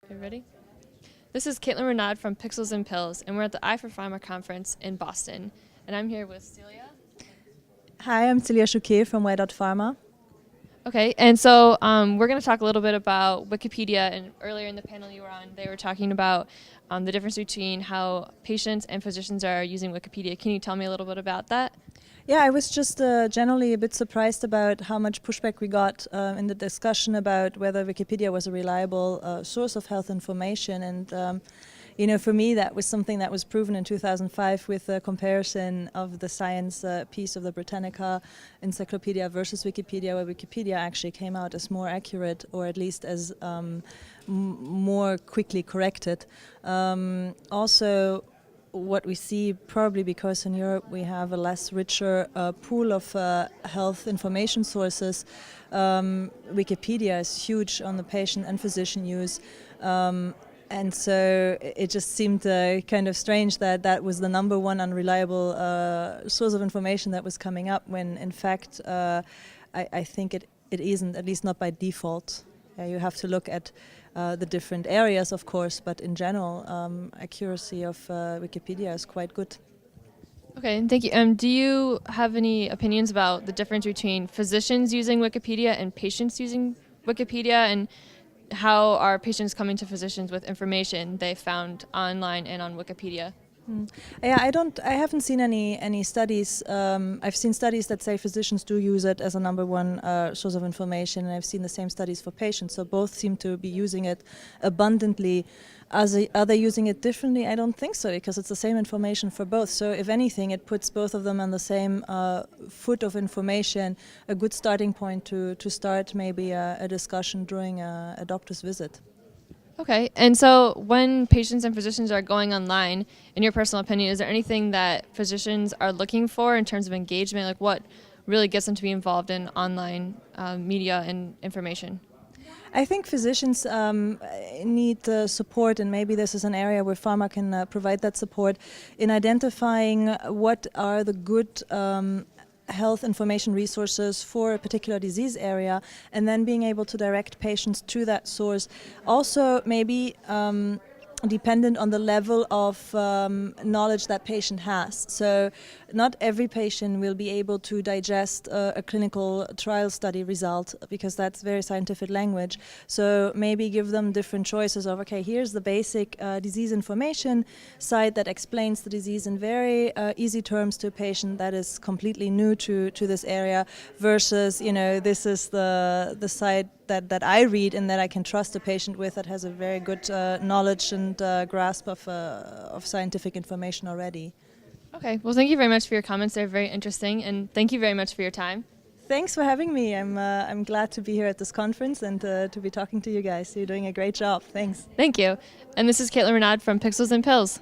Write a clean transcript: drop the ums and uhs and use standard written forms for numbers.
Okay, ready? This is Caitlin Renaud from Pixels and Pills, and we're at the I for Pharma conference in Boston. And I'm here with Silja. Hi, I'm Silja Chouquet from Whydot GmbH. Okay, and so we're going to talk a little bit about Wikipedia. And earlier in the panel you were on, they were talking about the difference between how patients and physicians are using Wikipedia. Can you tell me a little bit about that? Yeah, I was just generally a bit surprised about how much pushback we got in the discussion about whether Wikipedia was a reliable source of health information. And, for me, that was something that was proven in 2005 with a comparison of the science piece of the Britannica Encyclopedia versus Wikipedia, where Wikipedia actually came out as more accurate, or at least as more quickly corrected. Also, what we see, probably because in Europe we have a less richer pool of health information sources, Wikipedia is huge on the patient and physician use. And so it just seemed kind of strange that that was the number one unreliable source of information that was coming up, when in fact I think it isn't, at least not by default. You have to look at the different areas, of course, but in general, accuracy of Wikipedia is quite good. Okay, thank you. Do you have any opinions about the difference between physicians using Wikipedia and patients using Wikipedia, and how are patients coming to physicians with information they found online and on Wikipedia? Yeah, I haven't seen any studies. I've seen studies that say physicians do use it as a number one source of information, and I've seen the same studies for patients. So both seem to be using it abundantly. Are they using it differently? I don't think so, because it's the same information for both. So if anything, it puts both of them on the same foot of information, a good starting point to start maybe a discussion during a doctor's visit. Okay, and so when patients and physicians are going online, in your personal opinion, is there anything that physicians are looking for in terms of engagement? Like, what really gets them to be involved in online media and information? I think physicians need support, and maybe this is an area where pharma can provide that support in identifying what are the good health information resources for a particular disease area, and then being able to direct patients to that source. Also, maybe dependent on the level of knowledge that patient has. So not every patient will be able to digest a clinical trial study result, because that's very scientific language. So maybe give them different choices of, okay, here's the basic disease information site that explains the disease in very easy terms to a patient that is completely new to this area, versus, this is the site that I read and that I can trust a patient with, that has a very good knowledge and grasp of scientific information already. Okay, well, thank you very much for your comments. They're very interesting, and thank you very much for your time. Thanks for having me. I'm glad to be here at this conference and to be talking to you guys. You're doing a great job. Thanks. Thank you. And this is Caitlin Renaud from Pixels and Pills.